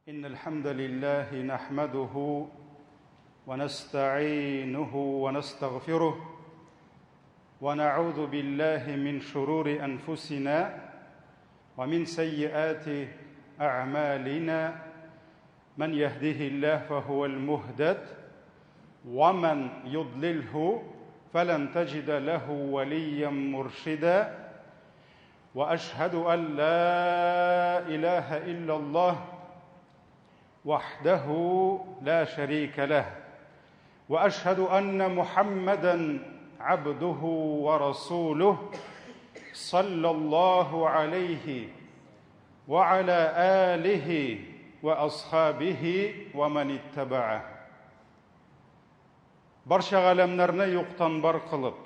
إن الحمد لله نحمده ونستعينه ونستغفره ونعوذ بالله من شرور أنفسنا ومن سيئات أعمالنا من يهده الله فهو المهتد ومن يضلله فلن تجد له وليا مرشدا وأشهد أن لا إله إلا الله وحده لا شريك له وأشهد أن محمدًا عبده ورسوله صلى الله عليه وعلى آله وأصحابه ومن اتبعه. Barcha g'alamlarni yo'qdan bor qilib,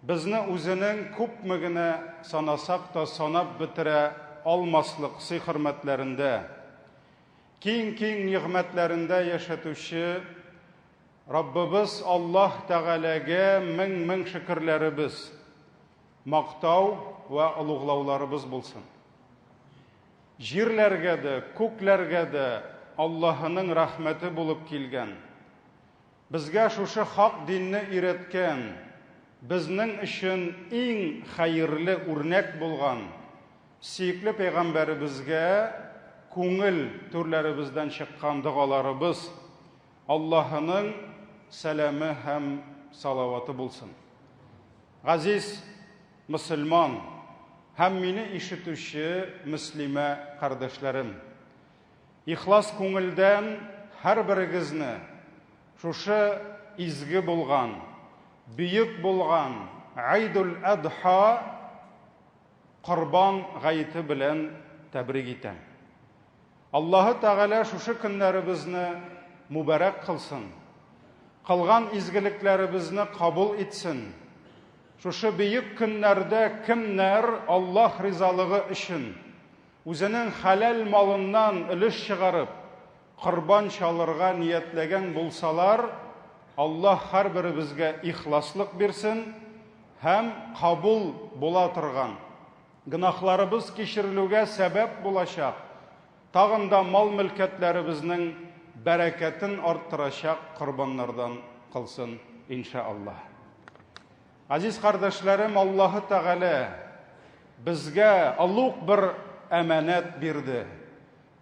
bizni o'zining ko'pmigini sanasaq da sanab bitira olmaslik hurmatlarida, keng ne'matlarida yashatuvchi Rabbimiz Alloh Taolaga ming shukrlarimiz, maqtov va ulug'lovlarimiz bo'lsin. Yerlarga da, ko'klarga da Allohning rahmati bo'lib kelgan. Bizga shu haq dinni o'rgatgan, bizning uchun eng xayrli o'rnak bo'lgan suyukli payg'ambarimizga ko'ngil turlarimizdan chiqqan duolarimiz Allohning salami ham salavati bo'lsin. Aziz musulmon, ham meni eshituvchi muslima qardoshlarım, ixlos ko'ngildan har biringizni şuşa izgi bo'lgan, büyük bo'lgan Aydul Adha Qurban g'ayiti bilan tabrik etam. Alloh Taala şuşa kunlarimizni muborak qilsin. Qilgan izgiliklarimizni qabul etsin. Şuşa büyük kunlarda kimlar Alloh rizoligi uchun o'zining halal molidan ulush chiqarib Qurban chalirga niyatlagan bo'lsalar, Alloh har birimizga ixloslik bersin, ham qabul bo'la turgan gunohlarimiz kechiriluvga sabab bo'lacak, tag'inda mol mulkatlarimizning barakatini orttiracak qurbonlardan qilsin inshaalloh. Aziz qardoshlarım, Alloh Taala bizga ulug' bir amanat berdi.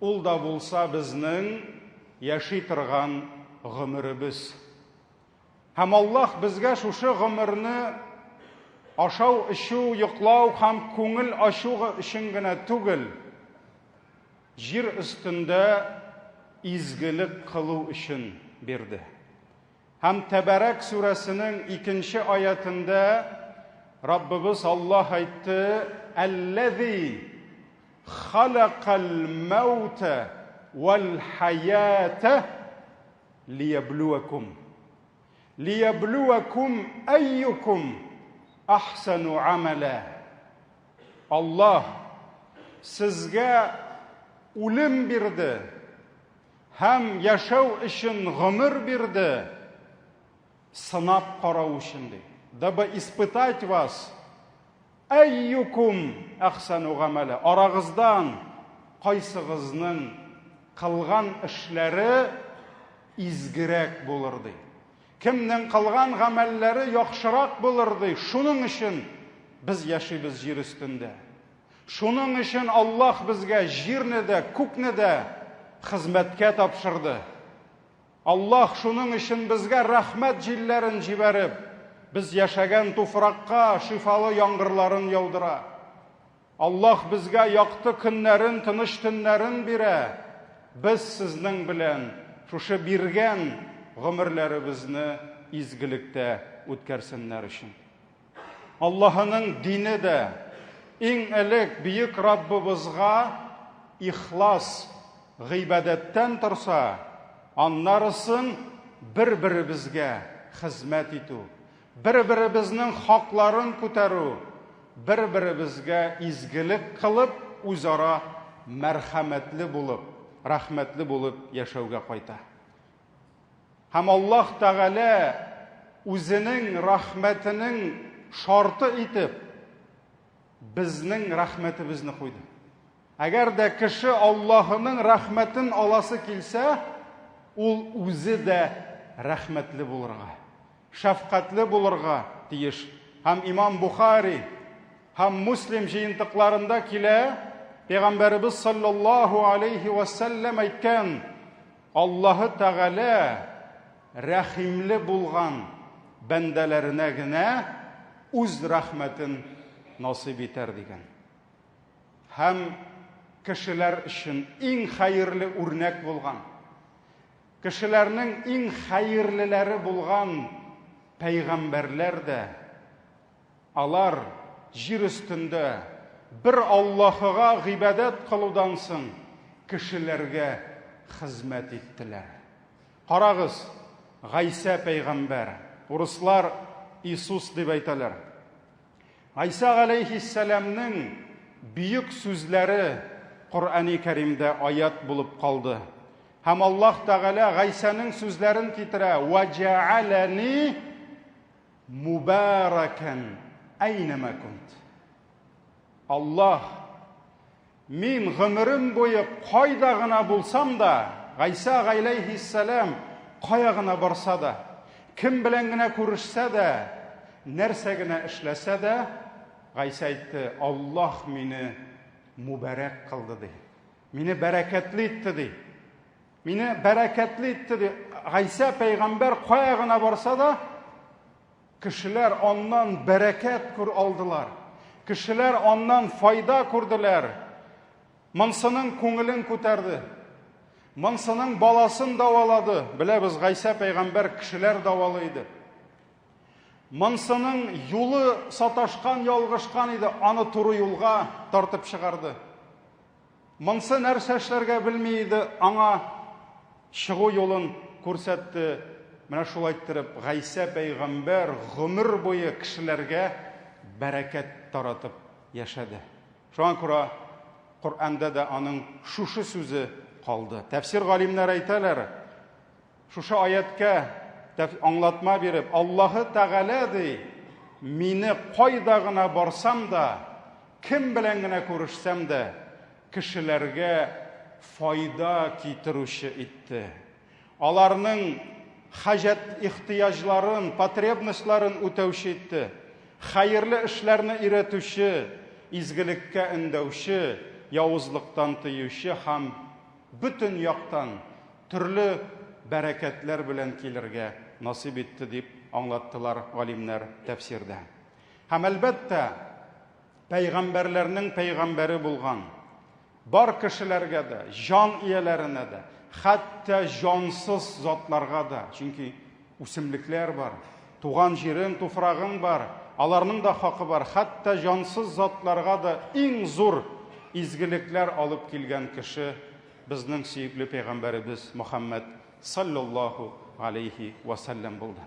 Ul da bo'lsa bizning yaşay turgan g'umrimiz. Ham Alloh bizga shu g'umrni ashov, ishu, yuqlov ham ko'ngil ashuvi ishingina tugil, yer ustida izgilik qiluv uchun berdi. Ham Tabarak surasining 2-oyatida Rabbimiz Alloh aytdi: "Allazi xalaqal mauta val hayata liyabluwakum ayyukum ahsanu amala." Alloh sizga o'lim berdi, ham yashav uchun g'umr berdi, sinab qarov uchun. Daba испытать вас. Ayyukum ahsanu amala. Orag'izdan qaysig'izning qilgan ishlari izgirak bo'lirdi. Kimning qilgan amallari yaxshiroq bo'lirdi. Shuning uchun biz yashaymiz yer ustida. Shuning uchun Alloh bizga yerni da, ko'kni da xizmatga topshirdi. Alloh shuning uchun bizga rahmat jillarini jibarib, biz yashagan tuproqqa shifoli yomg'irlarini yog'dira. Alloh bizga yoqti kunlarin, tinish tunlarin bera. Biz sizning bilan shu bergan g'umrlarimizni izgilikda o'tkazsinlar uchun. Allohning dinida eng ilk buyuk Rabbimizga ixlos, g'iybatdan tursa, anlarsin bir-birimizga xizmat etuv, bir-birimizning haqlarini ko'taruv, bir-birimizga izgilik qilib, o'zaro marhamatli bo'lib, rahmatli bo'lib yashowga qayta. Ham Alloh Taala o'zining rahmatining sharti etib bizning rahmatimizni qo'ydi. Әгәр дә кеше Аллаһының рәхмәтен аласы килсә, ул үзе дә рәхмәтле булырга, шәфкатьле булырга тиеш. Һәм Имам Бухари һәм Муслим җыентыкларында килә, Пәйгамбәрбез саллаллаһу алейхи ва саллям әйткән: Аллаһы Тәгалә рәхимле булган бәндәләренә генә үз рәхмәтен насыйп итәр дигән. Һәм кешеләр өчен иң хәерле үрнәк булган, кешеләрнең иң хәерлеләре булган пәйгамбәрләр дә, алар җир өстендә бер Аллаһыга гыйбадәт кылудан соң кешеләргә хезмәт иттеләр. Карагыз, Гайса пәйгамбәр, урыслар Иисус дип әйтәләр. Гайса алейхиссәламның бүйек сүзләре Коръәни Кәримдә аят булып калды. Һәм Аллаһ Тәгалә Гайсаның сүзләрен китерә: "Ва җа'алани мубаракан айнама кунт." Аллаһ, мин гомерем буе кайда гына булсам да, Гайса алейхиссәлам кая гына барса да, кем белән генә күрешсә дә, нәрсә генә эшләсә дә, Гайса әйтте: Аллаһ мине мубарак кылды ди. Мине бәрәкәтле итте ди. Мине бәрәкәтле итте ди. Гайса пәйгамбәр кая гына барса да, кешеләр аннан бәрәкәт күр алдылар. Кешеләр аннан файда күрделәр. Монсының күңелен күтәрде. Монсының баласын давалады. Беләбез, Гайса пәйгамбәр кешеләр давалы иде. Монсының юлы саташкан, ялгышкан иде, аны туры юлга тартып чыгарды. Монсы нәрсә эшләргә белми иде, аңа чыгу юлын күрсәтте. Менә шулай итеп, Гайса пәйгамбәр гомер буе кешеләргә бәрәкәт таратып яшәде. Шуңа күрә Коръәндә дә аның шушы сүзе калды. Тәфсир галимнәр әйтәләр, шушы аяткә аңлатма биреп, Аллаһы Тәгалә ди, мине кайда гына барсам да, кем белән генә күрешсәм дә, кешеләргә файда китерүче итте. Аларның хаҗат ихтияҗларын, потребностьларын үтәүче итте. Хәерле эшләрне өйрәтүче, изгелеккә өндәүче, явызлыктан тыючы һәм бүтән яктан төрле бәрәкәтләр белән килергә насыйп итте дип аңлаттылар галимнәр тәфсирдә. Һәм әлбәттә, пәйгамбәрләрнең пәйгамбәре булган бар кешеләргә дә, җан ияләренә дә, хәтта җансыз затларга да, чөнки үсемлекләр бар, туган җирен, туфрагың бар, аларның да хакы бар, хәтта җансыз затларга да иң зур изгелекләр алып килгән кеше безнең сөекле пәйгамбәребез Мөхәммәд саллаллаһу алейхи ва саллям булды.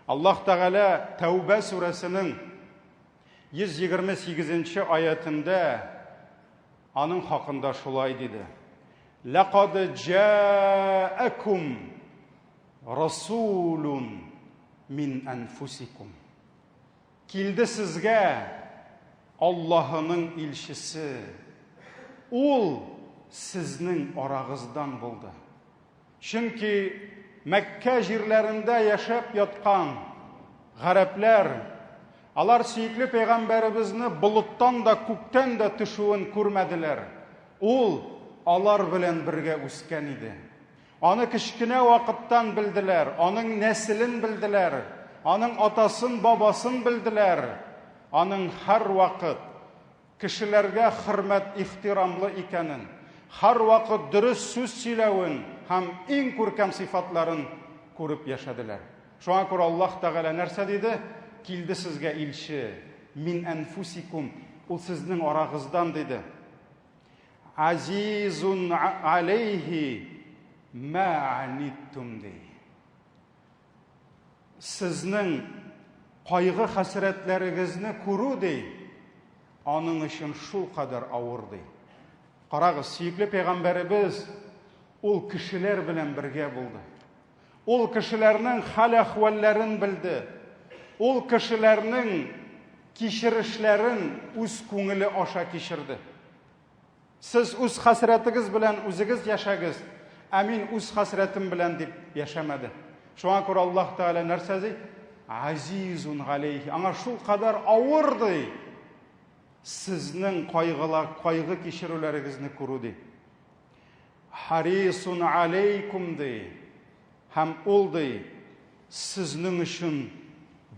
Аллаһ Тәгалә Тәүбә сүрәсенең 128-нче аятында аның хакында шулай диде: "Лaqad ja'akum rasulun min anfusikum." Килде сезгә Аллаһының илчесе. Ул сезнең арагыздан булды. Чөнки Мәккә җирләрендә яшәп яткан гарәпләр, алар сөекле пәйгамбәребезне болыттан да, күктән дә төшүен күрмәделәр. Ул алар белән бергә үскән иде. Аны кечкенә вакыттан белделәр, аның нәселен белделәр, аның атасын, бабасын белделәр. Аның һәр вакыт кешеләргә хөрмәт, ихтирамлы икәнен, һәр вакыт дөрес сүз сөйләвен һәм иң күркәм сыйфатларын күреп яшәделәр. Шуңа күрә Аллаһ Тәгалә нәрсә диде? Килде сезгә илче, мин анфусикум, ул сезнең арагыздан диде. Азизун алейхи ма аниттум ди. Сезнең кайгы хәсрәтләрегезне күрү ди, аның өчен шул кадәр авыр ди. Карагыз, сөекле пәйгамбәребез ул кешеләр белән бергә булды. Ул кешеләрнең хәл-әхвәлләрен белде. Ул кешеләрнең кичерешләрен үз күңеле аша кичерде. Сез үз хәсрәтегез белән үзегез яшәгез, ә мин үз хәсрәтем белән дип яшәмәде. Шуңа күрә Аллаһ Тәгалә нәрсә ди? Азизун галейхи. Аңа шул кадәр авыр ди. Сезнең кайгы кичерүләрегезне күрү ди. Харисун алейкум ди. Һәм ул ди, сезнең өчен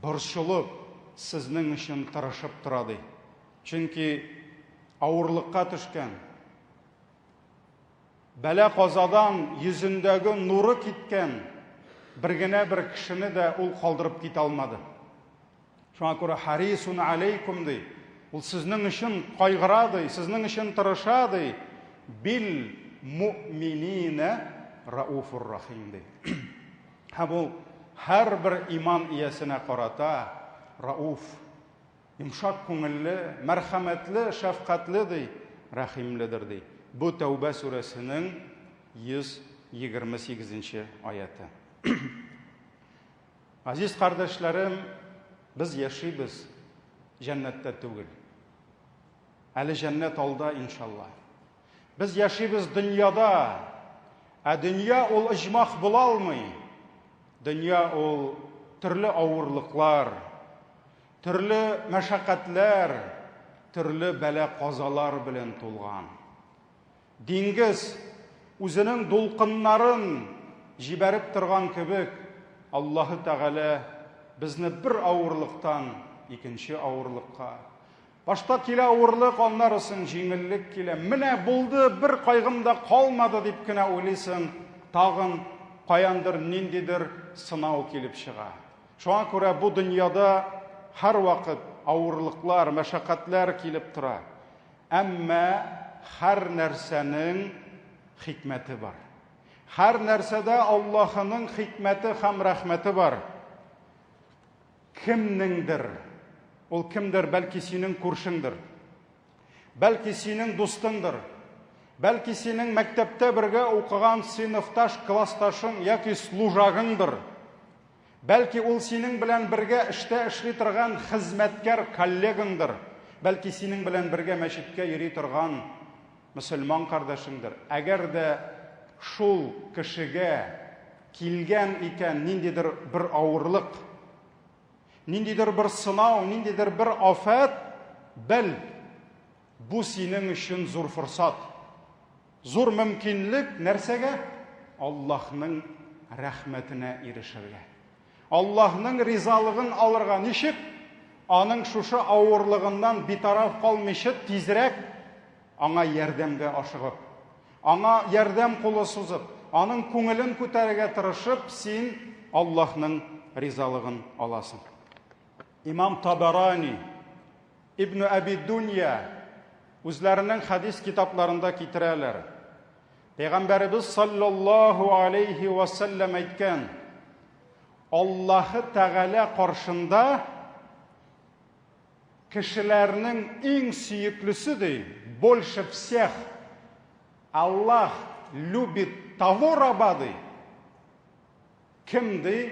борчылып, сезнең өчен тырышып тора ди. Чөнки авырлыкка төшкән, бәла казадан йөзендәге нуры киткән бер генә бер кешене дә ул калдырып китә алмады. Шуңа күрә харисун алейкум ди. Ул сезнең өчен кайгыра ди, сезнең өчен тырыша ди. Бил муъминина рауфур рахим ди. Һәм ул һәрбер иман иясенә карата рауф, йомшак күңелле, мәрхәмәтле, шәфкатьле ди, рәхимледер ди. Бу Тәүбә сүрәсенең 128-нче аяты. Азиз кардәшләрем, без яшибез җәннәттә түгел. Әле җәннәт алда иншалла. Без яшибез дөньяда, ә дөнья ул иҗмах була алмый. Дөнья ул төрле авырлыклар, төрле мәшәкатьләр, төрле бәла казалар белән тулган. Диңгез үзенең дулкыннарын җибәреп торган кебек, Аллаһ Тәгалә безне бер авырлыктан икенче авырлыкка, башта килә авырлык, аннары соң җиңеллек килә. Менә булды, бер кайгымда калмады дип кенә уйлыйсың, тагын каяндыр ниндидер сынау килеп чыга. Шуңа күрә бу дөньяда һәр вакыт авырлыклар, мәшәкатьләр килеп тора. Әмма һәр нәрсәнең хикмәте бар. Һәр нәрсәдә Аллаһының хикмәте һәм рәхмәте бар. Кемнеңдер, ул кемдер, бәлки синең күршеңдер, бәлки синең дустыңдыр, бәлки синең мәктәптә бергә укыган сыйныфташ, классташың яки служагыңдыр. Бәлки ул синең белән бергә эштә эшли торган хезмәткәр коллегаңдыр. Бәлки синең белән бергә мәчеткә йөри торган мөселман кардәшеңдер. Әгәр дә шул кешегә килгән икән ниндидер бер авырлык, ниндидер бер сынау, ниндидер бер афат, бәл бу синең өчен зур форсат, зур мөмкинлек нәрсәгә? Аллаһның рәхмәтенә ирешергә. Аллаһның ризалыгын алырга. Ничек? Аның шушы авырлыгыннан битараф калмыйча тизрәк аңа ярдәмгә ашыгып, аңа ярдәм кулы сузып, аның күңелен күтәрергә тырышып, син Аллаһның ризалыгын аласың. Имам Табарани, Ибн Аби Дунья үзләренең хадис китапларында китерәләр. Пәйгамбәрбез саллаллаһу алейхи ва саллям әйткән: Аллаһы Тәгалә каршында кешеләрнең иң сөеклесе ди, больше всех Аллаһ любит того раба ди, кем ди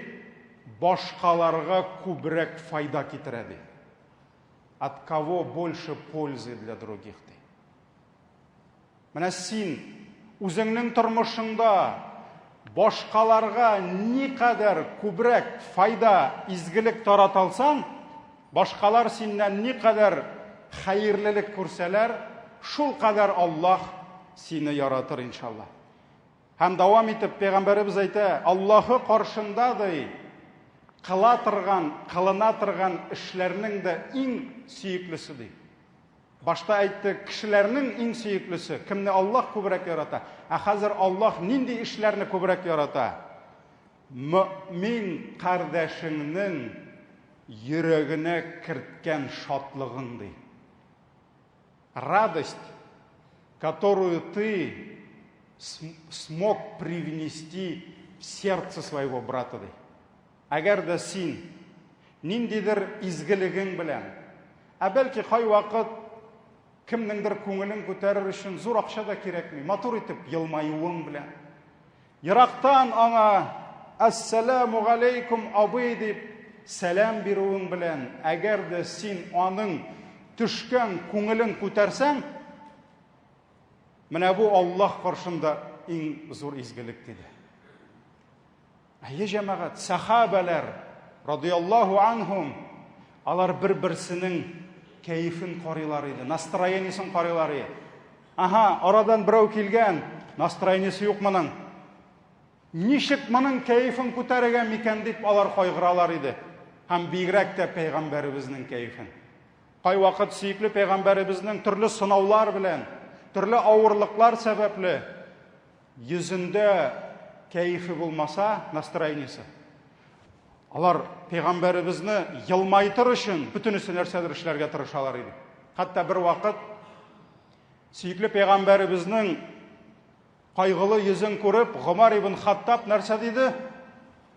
башкаларга күбрәк файда китерә ди. От кого больше пользы для других ди. Менә син үзеңнең тормышыңда башкаларга никадәр күбрәк файда, изгелек тараталсаң, башкалар синнән никадәр хәерлелек күрсәләр, шул кадәр Аллаһ сине яратыр иншалла. Һәм дәвам итеп пәйгамбәрбез әйтә: Аллаһы каршында ди, кылына торган эшләрнең дә иң сөеклесе ди. Башта әйтте, кешеләрнең иң сөеклесе, кемне Аллаһ күбрәк ярата. Ә хәзер Аллаһ нинди эшләрне күбрәк ярата? Мөмин кардәшеңнең йөрәгенә керткән шатлыгын ди. Радость, которую ты смог привнести в сердце своего брата ди. Әгәр дә син ниндидер изгелегең белән, ә бәлки кай вакыт кемнеңдер күңелен күтәрер өчен зур акча да кирәкми, матур итеп елмаюың белән, ерактан аңа «Ассаламу алейкум абый» дип сәлам бирүең белән, әгәр дә син аның төшкән күңелен күтәрсәң, Менә бу Аллаһ каршында иң зур изгелек диде. Әйе җәмәгать, сахабалар радиллаһу анһум, алар бер-берсенең кәефен карыйлар иде, настроениесен карыйлар иде. Аха, арадан берәү килгән, настроениесе юк моның. Ничек моның кәефен күтәрергә микән дип алар кайгыралар иде. Һәм бигрәк тә пәйгамбәребезнең кәефен. Кайвакыт сөйкле пәйгамбәребезнең төрле сынаулар белән, төрле авырлыклар сәбәпле йөзендә кәефе булмаса, настроениесе. Алар пәйгамбәребезне йылмайтыр өчен бүтенесе нәрсәдер эшләргә тырышалар иде. Хәтта бер вакыт сөйкле пәйгамбәребезнең кайгылы йөзен күреп, Гомар ибн Хаттаб нәрсә диде?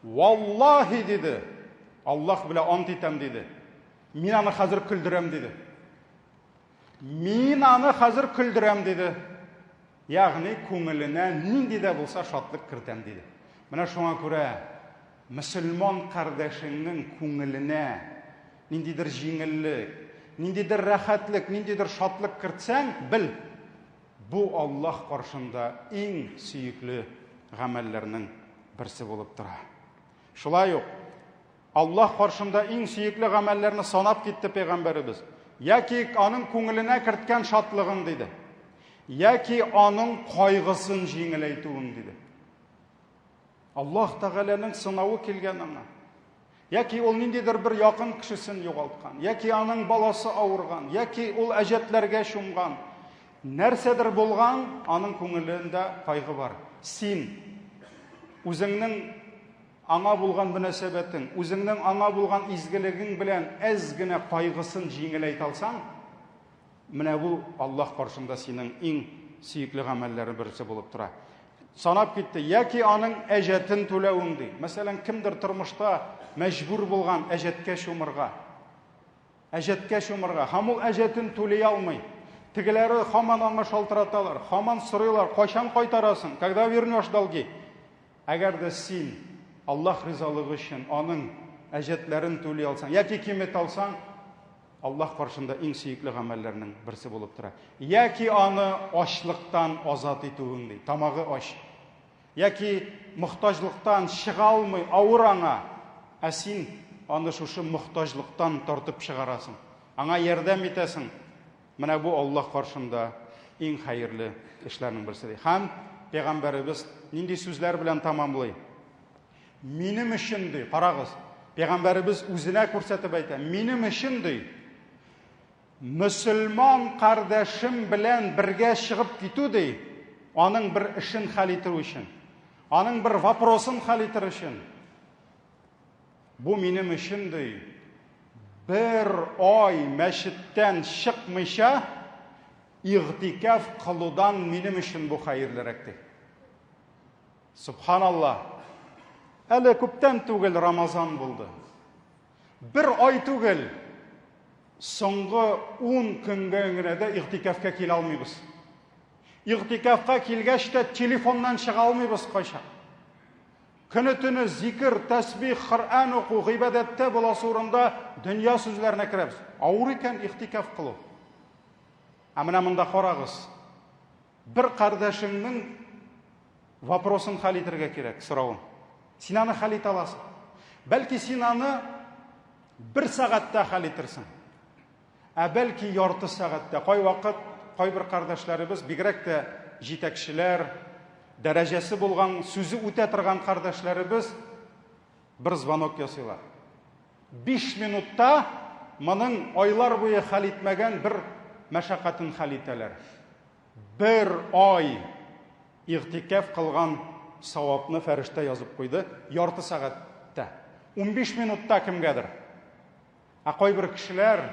Валлаһи диде. Аллаһ белән ант итәм диде. Мин аны хәзер көлдерәм диде. Мин аны хәзер көлдерәм диде. Ягъни күңеленә нинди дә булса шатлык кертәм диде. Менә шуңа күрә мөселман кардәшеңнең күңеленә ниндидер җиңеллек, ниндидер рәхәтлек, ниндидер шатлык кертсәң, бел, бу Аллаһ каршында иң сөекле гамәлләрнең берсе булып тора. Шулай ук Аллаһ каршында иң сөекле гамәлләрне санап китте пәйгамбәребез. Яки аның күңеленә керткән шатлыгын диде. Яки аның кайгысын җиңеләйтүен диде. Аллаһ Тәгаләнең сынавы килгән аңа. Яки ул ниндидер бер якын кешесен югалткан, яки аның баласы авырган, яки ул әҗәтләргә чумган. Нәрсәдер булган, аның күңелендә кайгы бар. Син үзеңнең аңа булган мөнәсәбәтең, үзеңнең аңа булган изгелегең белән әз генә кайгысын җиңеләйтә алсаң, менә бу Аллаһ каршында синең иң сөекле гамәлләрең берсе булып тора. Санап китте, яки аның әҗәтен түләвең ди. Мәсәлән, кемдер тормышта мәҗбүр булган әҗәткә чумырга. Әҗәткә чумырга, һәм ул әҗәтен түләй алмый. Тегеләре һаман аңа шалтыраталар, һаман сорыйлар, кайчан кайтарасың, когда вернешь долги? Әгәр дә син Аллаһ ризалыгы өчен аның әҗәтләрен түләй алсаң, яки кимет алсаң, Аллаһ каршында иң сөекле гамәлләрнең берсе булып тора. Яки аны ачлыктан азат итүең ди, тамагы аш. Яки мохтаҗлыктан чыга алмый, авыр аңа, ә син аны шушы мохтаҗлыктан тартып чыгарасың. Аңа ярдәм итәсең. Менә бу Аллаһ каршында иң хәерле эшләрнең берсе ди. Һәм пәйгамбәребез нинди сүзләр белән тамамлый? Минем өчен ди, карагыз. Пәйгамбәребез үзенә күрсәтеп әйтә, минем өчен ди, мөселман кардәшем белән бергә чыгып китү ди, аның бер эшен хәл итү өчен, аның бер вопросын хәл итер өчен. Бу минем өчен ди, бер ай мәчеттән чыкмыйча игътикаф кылудан минем өчен бу хәерлерәк ди. Субханаллах. Әле күптән түгел Рамазан булды. Бер ай түгел, соңгы 10 көнгә генә дә игътикафка килә алмыйбыз. Игътикафка килгәч тә телефоннан чыга алмыйбыз кайчан. Көне-төне зикр, тәсбих, Коръан уку, гыйбадәттә буласы урында дөнья сүзләренә керәбез. Авыр икән игътикаф кылу. Ә менә монда карагыз. Бер кардәшеңнең вопросын хәл итәргә кирәк, соравын. Син аны хәл итә аласың. Бәлки син аны 1 сәгатьтә хәл итерсең. Ә бәлки ярты сәгатьтә. Кайвакыт кайбер кардәшләребез, бигрәк тә җитәкчеләр, дәрәҗәсе булган, сүзе үтә торган кардәшләребез бер звонок ясыйлар. 5 минутта моның айлар буе хәл итмәгән бер мәшәкатен хәл итәләр. 1 ай игътикаф кылган савапны фәрештә язып куйды, ярты сәгатьтә. 15 минутта кемгәдер. Ә кайбер кешеләр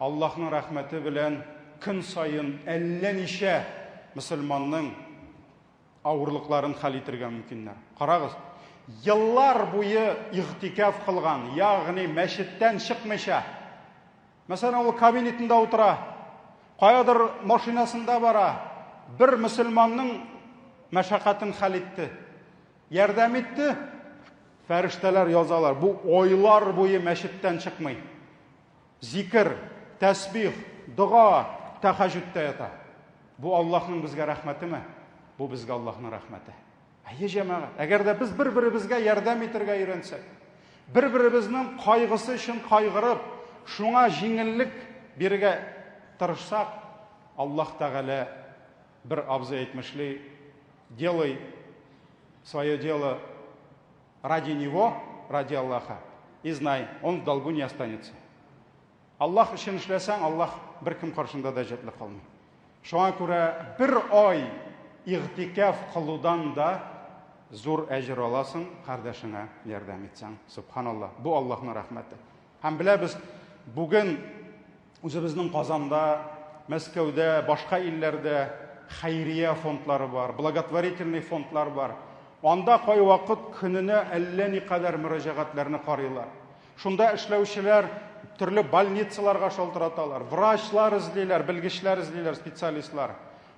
Аллаһның рәхмәте белән көн сайын әллә ничә мөселманның авырлыкларын хәл итәргә мөмкиннәр. Карагыз, еллар буе игътикаф кылган, ягъни мәчеттән чыкмыйча. Мәсәлән, ул кабинетында утыра, каядыр машинасында бара, бер мөселманның мәшәкатен хәл итте, ярдәм итте, фәрештәләр язалар. Бу айлар буе мәчеттән чыкмый. Зикр, тәсбих, дуа, тәһаҗҗүдтә ята. Бу Аллаһның безгә рәхмәтеме? Бу безгә Аллаһның рәхмәте. Әйе җәмәгать, әгәр дә без бер-беребезгә ярдәм итәргә өйрәнсәк, бер-беребезнең кайгысы өчен кайгырып, шуңа җиңеллек бирергә тырышсак, Аллаһ Тәгалә бер абзый әйтмешли, делай свое дело ради него, ради Аллаха, и знай, он в долгу не останется. Аллаһ өчен эшләсәң, Аллаһ беркем каршында да җәтле калмый. Шуңа күрә бер ай игътикаф кылудан да зур әҗр аласың, кардәшеңә ярдәм итсәң. Субханаллах, бу Аллаһның рәхмәте. Һәм беләбез, бүген үзебезнең Казанда, Мәскәүдә, башка илләрдә хәйрия фондлары бар, благотворительный фондлар бар. Анда кайвакыт көненә әллә никадәр мөрәҗәгатьләрне карыйлар. Шунда эшләүчеләр төрле больницаларга шалтыраталар, врачлар эзлиләр, белгечләр эзлиләр, специалистлар.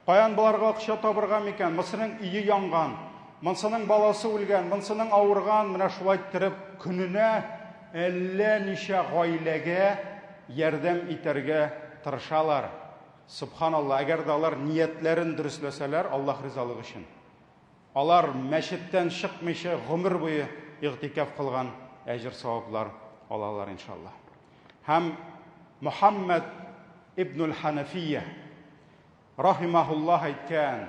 Каян буларга акча табырга микән? Монсының ие янган, монсының баласы үлгән, монсының авырган, менә шулай итеп көненә әллә ничә гаиләгә ярдәм итәргә тырышалар. Субханаллах, әгәр дә алар ниятләрен дөресләсәләр, Аллаһ ризалыгы өчен. Алар мәчеттән чыкмыйча гомер буе игътикаф кылган әҗр-саваплар алалар иншаллах. Һәм Мухаммад ибн al-Ханәфия рахимахуллаһ әйткән: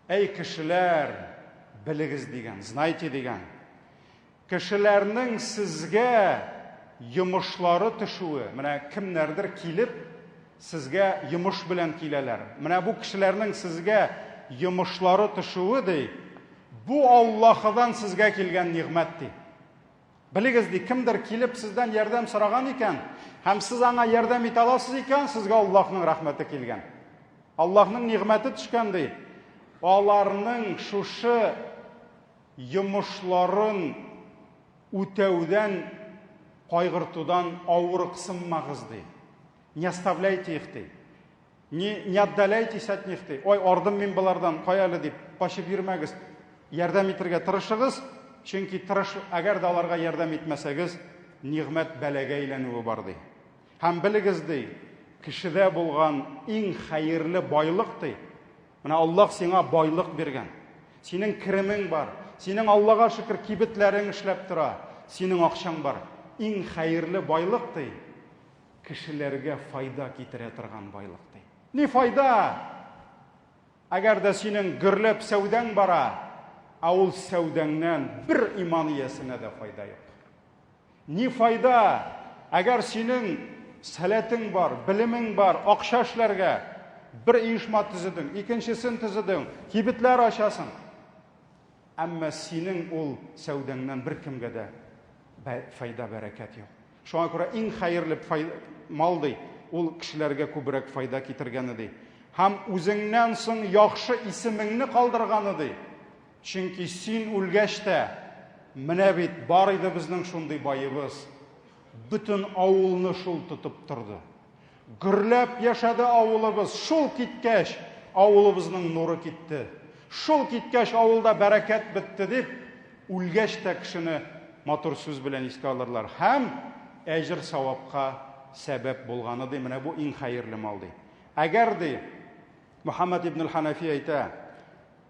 "Әй кешеләр, белегез" дигән, "Знайте" дигән. Кешеләрнең сезгә йомышлары төшүе, менә кемнәрдер килеп сезгә йомыш белән киләләр. Менә бу кешеләрнең сезгә йомышлары төшүе ди, бу Аллаһыдан сезгә килгән ниғмәт ди. Белегез ди, кемдер килеп сездән ярдәм сораган икән, һәм сез аңа ярдәм итә аласыз икән, сезгә Аллаһның рәхмәте килгән. Аллаһның ниғмәте төшкән ди. Аларның шушы йомышларын үтәүдән, кайгыртудан авырыксынмагыз ди. Не оставляйте их ди. Не отдаляйтесь от них ди. Ой, ардым мин булардан, каялы дип, качып йөрмәгез. Ярдәм итәргә тырышыгыз, чөнки әгәр дә аларга ярдәм итмәсәгез, ниғмәт бәләгә әйләнүе бар ди. Һәм белегез ди, кешедә булган иң хәерле байлык ди. Менә Аллаһ сиңа байлык биргән. Синең киремең бар. Синең Аллаһка шөкер кибетләрең эшләп тора. Синең акчаң бар. Иң хәерле байлык ди. Кешеләргә файда китерә торган байлык ди. Ни файда? Әгәр дә синең гөрләп сәүдәң бара, ул сәүдәңнән бер иман иясенә дә файда юк. Ни файда? Әгәр синең сәләтең бар, белемең бар, акча эшләргә бер оешма төзедең, икенчесен төзедең, кибетләр ачасың. Әмма синең ул сәүдәңнән бер кемгә дә файда, бәрәкәт юк. Шуңа күрә иң хәерле мал ди, ул кешеләргә күбрәк файда китергәне ди. Һәм үзеңнән соң яхшы исемеңне калдырганы ди. Чөнки син үлгәч тә, менә бит бар иде безнең шундый байыбыз. Бүтән авылны шул тотып торды. Гөрләп яшәде авылыбыз, шул киткәч, авылыбызның нуры китте. Шул киткәч, авылда бәрәкәт бетте дип, үлгәч тә кешене матур сүз белән искә алырлар. Һәм әҗр савапка сәбәп булганы ди, менә бу иң хәерле мал ди. Әгәр ди, Мухаммад ибн al-Ханәфия әйтә,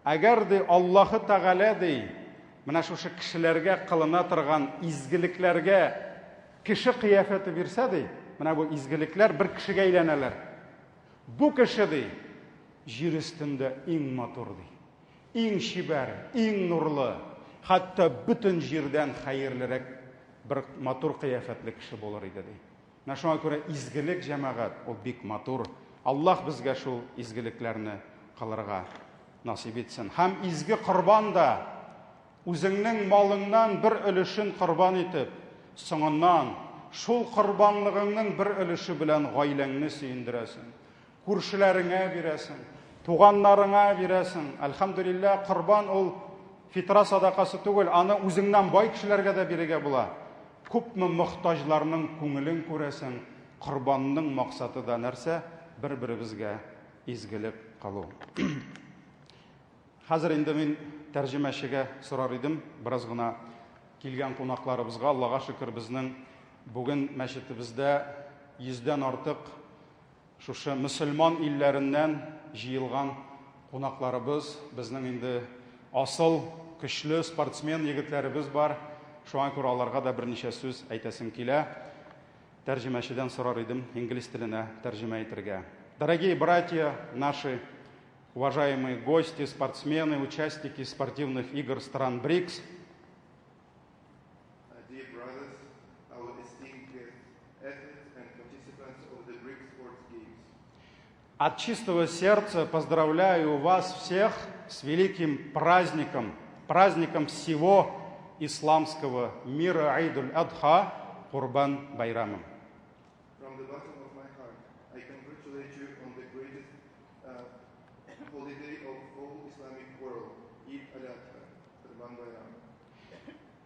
әгәр ди Аллаһы Тәгалә ди, менә шушы кешеләргә кылына торган изгелекләргә кеше кыяфәте бирсә ди, менә бу изгелекләр бер кешегә әйләнәләр. Бу кеше ди, җир өстендә иң матур ди, иң чибәр, иң нурлы, хәтта бүтән җирдән хәерлерәк бер матур кыяфәтле кеше булыр иде ди. Менә шуңа күрә изгелек җәмәгать, ул бик матур. Аллаһ безгә шул изгелекләрне кылырга насип итсен. Һәм изге корбан да үзеңнең малыңнан бер өлешен корбан итеп, соңыннан шул корбанлыгыңның бер өлеше белән гаиләңне сөендерәсең, күршеләреңә бирәсең, туганнарыңа бирәсең. Әлхәмдүлиллаһ, корбан ул фитра садакасы түгел, аны үзеңнән бай кешеләргә дә бирергә була. Күпме мохтаҗларның күңелен күрәсең. Корбанның максаты да нәрсә? Бер-беребезгә изгелек кылу. Хәзер инде мин тәрҗемәчегә сорар идем, бераз гына килгән кунакларыбызга. Аллаһка шөкер, безнең бүген мәчетебездә 100дән артык шушы мөселман илләреннән жиылған қонақларыбыз, біздің енді асыл, күшлі спортсмен егетләребез бар. Шуңа күрә аларга да берничә сүз әйтәсем килә. Тәрҗемәчедән сорар идем инглиз теленә тәрҗемә итәргә. Дорогие братья, наши уважаемые гости, спортсмены, участники спортивных игр стран БРИКС, от чистого сердца поздравляю вас всех с великим праздником, праздником всего исламского мира Айд-уль-Адха, Курбан Байрамом.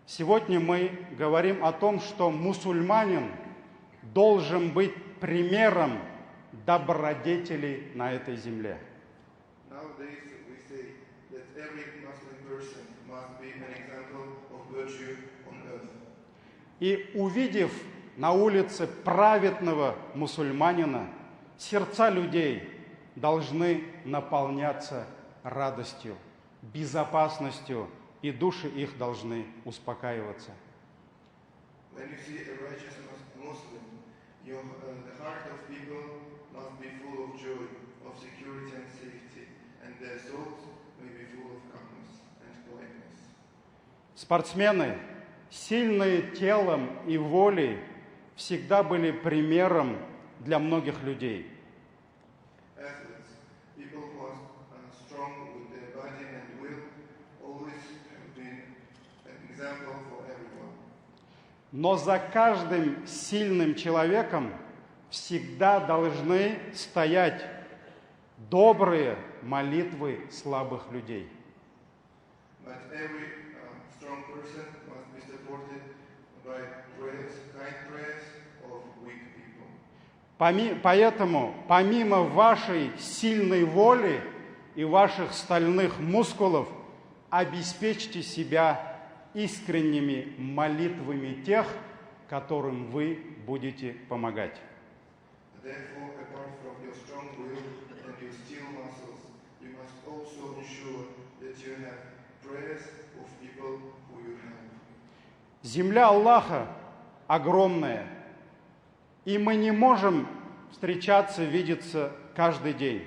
Сегодня мы говорим о том, что мусульманин должен быть примером добродетелей на этой земле. И увидев на улице праведного мусульманина, сердца людей должны наполняться радостью, безопасностью, и души их должны успокаиваться. Спортсмены, сильные телом и волей, всегда были примером для многих людей. Но за каждым сильным человеком всегда должны стоять добрые молитвы слабых людей. Поэтому, помимо вашей сильной воли и ваших стальных мускулов, обеспечьте себя искренними молитвами тех, которым вы будете помогать. Земля Аллаха огромная, и мы не можем встречаться, видеться каждый день.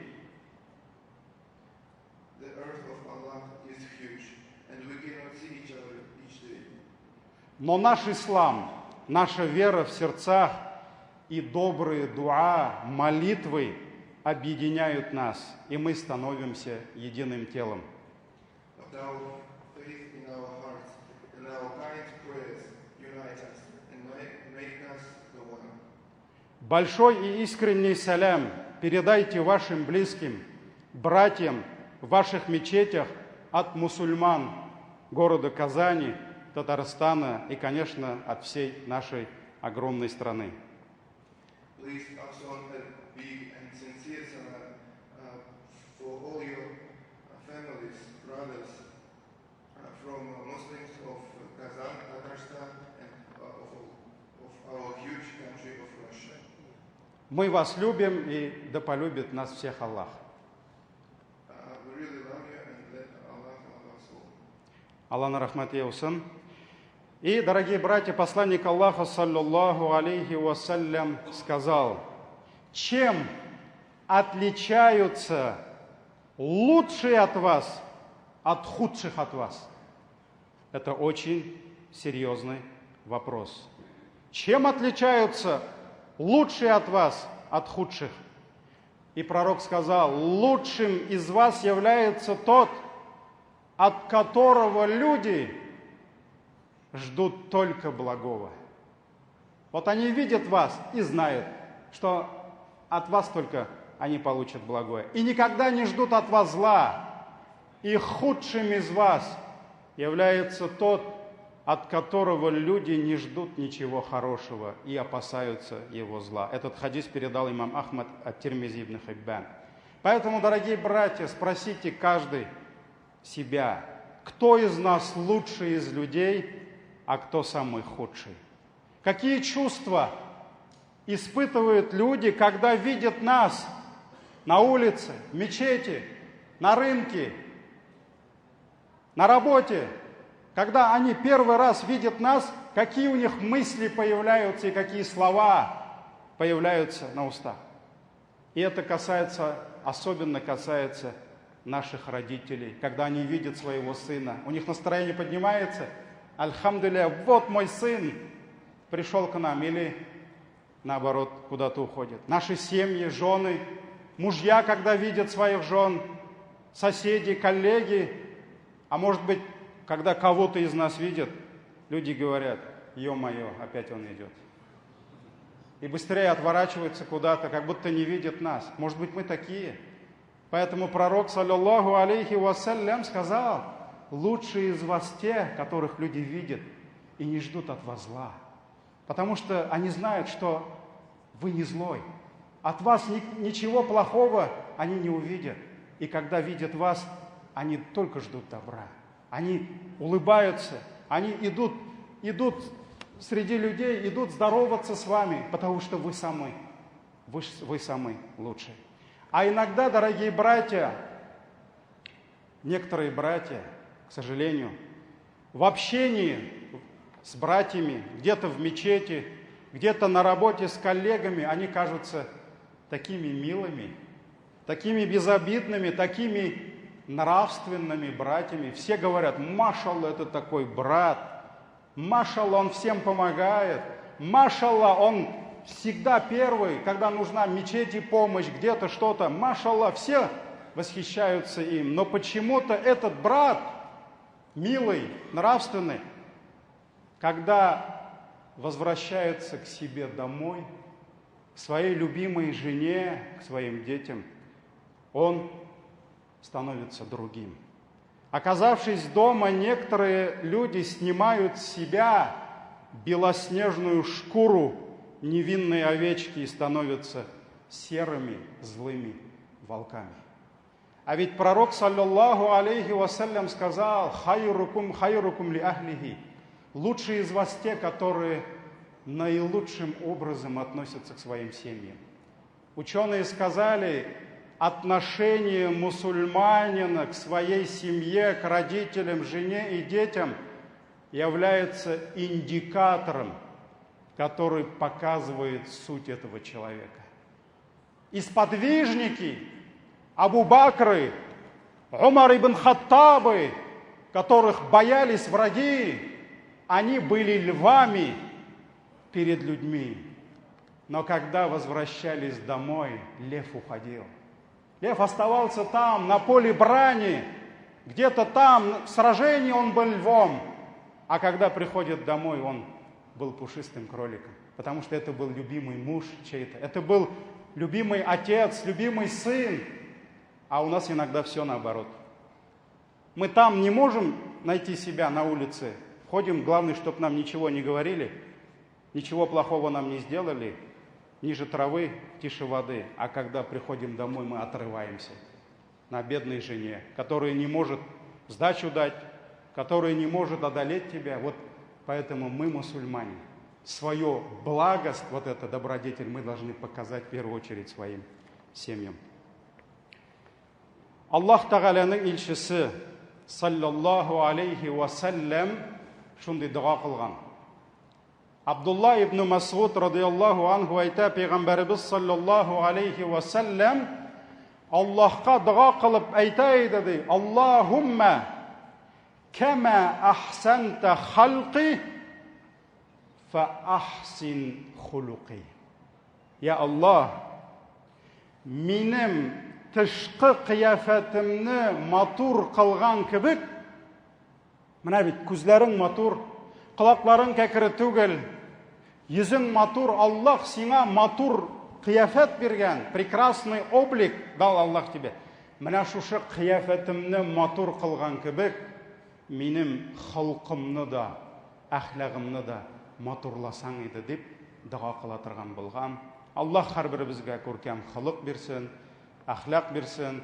Но наш ислам, наша вера в сердцах и добрые дуа, молитвы объединяют нас, и мы становимся единым телом. Большой и искренний салям передайте вашим близким, братьям в ваших мечетях от мусульман города Казани, Татарстана и, конечно, от всей нашей огромной страны. Мы вас любим, и да полюбит нас всех Аллах. Аллах на рахмат еусын. И, дорогие братья, посланник Аллаха, саллаллаху алейхи вассалям, сказал: чем отличаются лучшие от вас от худших от вас? Это очень серьезный вопрос. Чем отличаются лучшие от вас от худших? И пророк сказал: лучшим из вас является тот, от которого люди ждут только благого. Вот они видят вас и знают, что от вас только они получат благое. И никогда не ждут от вас зла. И худшим из вас является тот, от которого люди не ждут ничего хорошего и опасаются его зла. Этот хадис передал имам Ахмад от Тирмизи ибн Хиббан. Поэтому, дорогие братья, спросите каждый себя, кто из нас лучший из людей, а кто самый худший? Какие чувства испытывают люди, когда видят нас, на улице, в мечети, на рынке, на работе, когда они первый раз видят нас, какие у них мысли появляются и какие слова появляются на устах. И это особенно касается наших родителей, когда они видят своего сына. У них настроение поднимается. Альхамдулилля, вот мой сын пришел к нам, или наоборот, куда-то уходит. Наши семьи, жены, мужья, когда видят своих жен, соседи, коллеги, а может быть, когда кого-то из нас видят, люди говорят: ё-моё, опять он идет. И быстрее отворачиваются куда-то, как будто не видят нас. Может быть, мы такие. Поэтому пророк, саллаллаху алейхи вассалям, сказал: лучшие из вас те, которых люди видят и не ждут от вас зла. Потому что они знают, что вы не злой. От вас ничего плохого они не увидят. И когда видят вас, они только ждут добра. Они улыбаются, они идут среди людей, идут здороваться с вами, потому что вы самый лучший. А иногда, дорогие братья, некоторые братья, к сожалению, в общении с братьями, где-то в мечети, где-то на работе с коллегами, они кажутся такими милыми, такими безобидными, такими нравственными братьями. Все говорят: машалла, это такой брат, машалла, он всем помогает, машалла, он всегда первый, когда нужна в мечети помощь, где-то что-то, машалла, все восхищаются им. Но почему-то этот брат, милый, нравственный, когда возвращается к себе домой, к своей любимой жене, к своим детям, он становится другим. Оказавшись дома, некоторые люди снимают с себя белоснежную шкуру невинной овечки и становятся серыми, злыми волками. А ведь пророк, саллаллаху алейхи вассалям, сказал: хайрукум ли ахлихи. Лучшие из вас те, которые наилучшим образом относятся к своим семьям. Ученые сказали: отношение мусульманина к своей семье, к родителям, жене и детям является индикатором, который показывает суть этого человека. И сподвижники Абу Бакры, Умар ибн Хаттабы, которых боялись враги, они были львами перед людьми. Но когда возвращались домой, лев уходил. Лев оставался там, на поле брани, где-то там, в сражении он был львом. А когда приходит домой, он был пушистым кроликом. Потому что это был любимый муж чей-то. Это был любимый отец, любимый сын. А у нас иногда все наоборот. Мы там не можем найти себя на улице. Ходим, главное, чтобы нам ничего не говорили, ничего плохого нам не сделали. Ниже травы, тише воды. А когда приходим домой, мы отрываемся на бедной жене, которая не может сдачу дать, которая не может одолеть тебя. Вот поэтому мы, мусульмане, свое благость, вот это добродетель, мы должны показать в первую очередь своим семьям. Аллах Тағаланың илшісі, саллаллаху алейхи вассалям, шундай дұға қылған. Абдулла ибн Масғуд радиаллаху анху айта, Пейғамбарыбыз саллаллаху алейхи вассалям Аллахқа дұға қылып айтайды дей: Аллахумма кама ахсанта халқи фа ахсин хулуқи. Я Аллах, менің тышқы қияфәтімні матур қылған кебек, мына бит күзләрің матур, құлақларың кәкірі түгел, yüzің матур, Аллах сиңа матур қияфәт берген, прекрасный облик дал Аллах тебе. Мына шушы қияфәтімні матур қылған кебек, менің халқымны да, әхлағымны да матурласаң еді деп дұға қыла тұрған болған. Аллах әрбірімізге көркем хылық берсін, әхлақ берсін,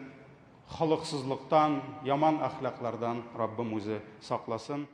хылықсызлықтан, яман әхлақлардан Раббым өзі сақласын.